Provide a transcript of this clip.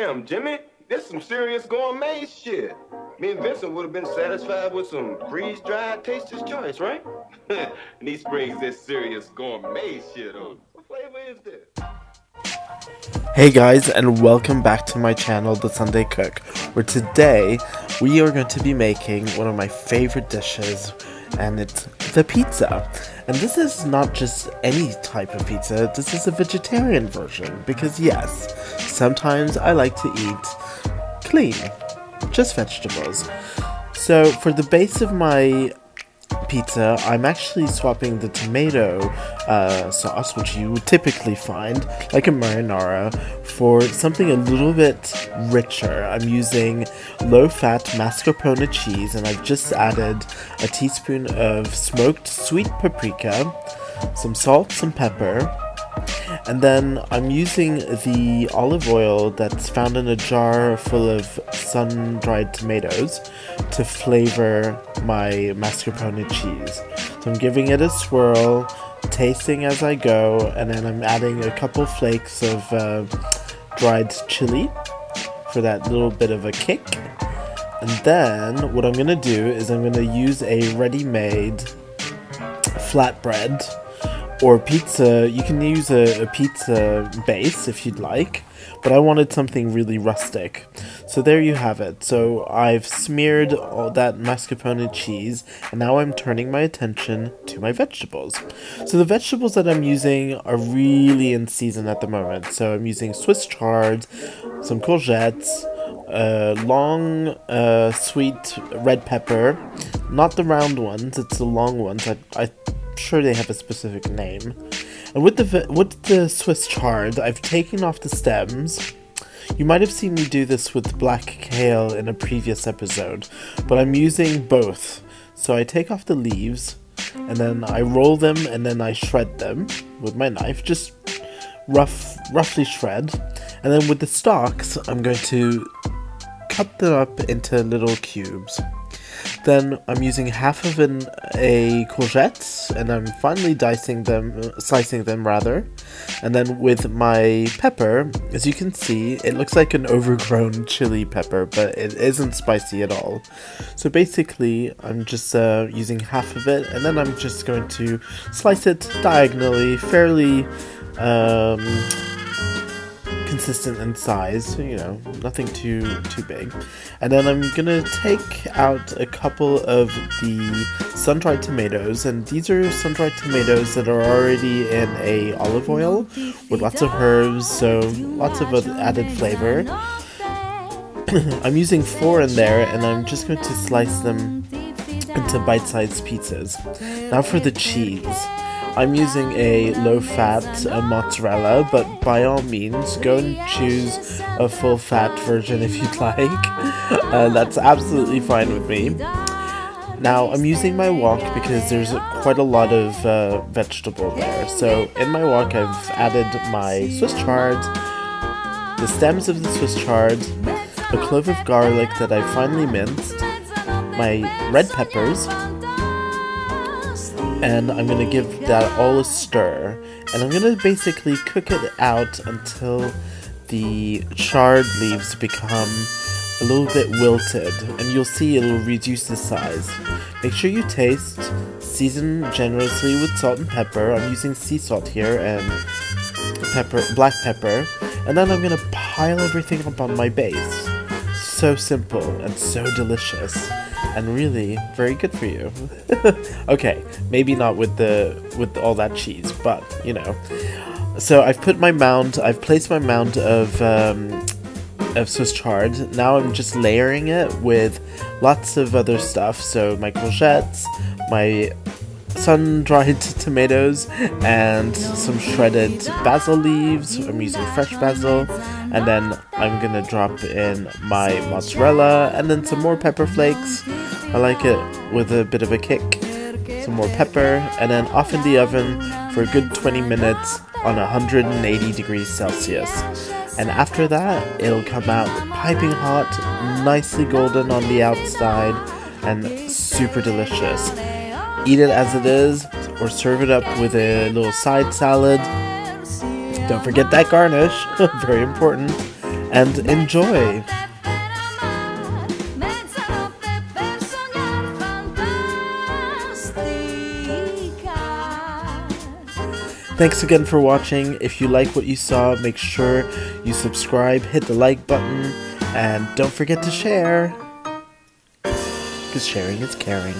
Damn, Jimmy, this some serious gourmet shit. Me and Vincent would have been satisfied with some freeze-dried Taster's Choice, right? And he springs this serious gourmet shit on. What flavor is this? Hey guys, and welcome back to my channel, The Sunday Cook, where today we are going to be making one of my favorite dishes, and it's the pizza. And this is not just any type of pizza, this is a vegetarian version, because yes, sometimes I like to eat clean, just vegetables. So for the base of my pizza, I'm actually swapping the tomato sauce, which you would typically find, like a marinara, for something a little bit richer. I'm using low-fat mascarpone cheese, and I've just added a teaspoon of smoked sweet paprika, some salt, some pepper, and then I'm using the olive oil that's found in a jar full of sun-dried tomatoes to flavor my mascarpone cheese. So I'm giving it a swirl, tasting as I go, and then I'm adding a couple flakes of dried chilli for that little bit of a kick. And then what I'm going to do is I'm going to use a ready-made flatbread or pizza. You can use a pizza base if you'd like, but I wanted something really rustic. So there you have it. So I've smeared all that mascarpone cheese, and now I'm turning my attention to my vegetables. So the vegetables that I'm using are really in season at the moment. So I'm using Swiss chard, some courgettes, long sweet red pepper, not the round ones, it's the long ones. I'm sure they have a specific name. And with the Swiss chard, I've taken off the stems. You might have seen me do this with black kale in a previous episode, but I'm using both. So I take off the leaves, and then I roll them, and then I shred them with my knife, just roughly shred. And then with the stalks, I'm going to cut them up into little cubes. Then I'm using half of a courgette, and I'm finally slicing them rather. And then with my pepper, as you can see, it looks like an overgrown chili pepper, but it isn't spicy at all. So basically, I'm just using half of it, and then I'm just going to slice it diagonally, fairly consistent in size, you know, nothing too big. And then I'm gonna take out a couple of the sun-dried tomatoes, and these are sun-dried tomatoes that are already in a olive oil with lots of herbs, so lots of added flavor. I'm using 4 in there, and I'm just going to slice them into bite-sized pizzas. Now for the cheese. I'm using a low-fat mozzarella, but by all means, go and choose a full-fat version if you'd like. That's absolutely fine with me. Now, I'm using my wok because there's quite a lot of vegetable there. So, in my wok, I've added my Swiss chard, the stems of the Swiss chard, a clove of garlic that I finely minced, my red peppers, and I'm going to give that all a stir, and I'm going to basically cook it out until the chard leaves become a little bit wilted, and you'll see it'll reduce the size. Make sure you taste, season generously with salt and pepper. I'm using sea salt here and black pepper, and then I'm going to pile everything up on my base. So simple and so delicious. And really very good for you. Okay, maybe not with all that cheese, but you know. So I've placed my mound of Swiss chard. Now I'm just layering it with lots of other stuff. So my courgettes, my sun-dried tomatoes, and some shredded basil leaves. I'm using fresh basil, and then I'm gonna drop in my mozzarella, and then some more pepper flakes. I like it with a bit of a kick. Some more pepper, and then off in the oven for a good 20 minutes on 180 degrees Celsius. And after that, it'll come out piping hot, nicely golden on the outside, and super delicious. Eat it as it is, or serve it up with a little side salad. Don't forget that garnish, very important. and enjoy! Thanks again for watching. If you like what you saw, make sure you subscribe, hit the like button, and don't forget to share, because sharing is caring.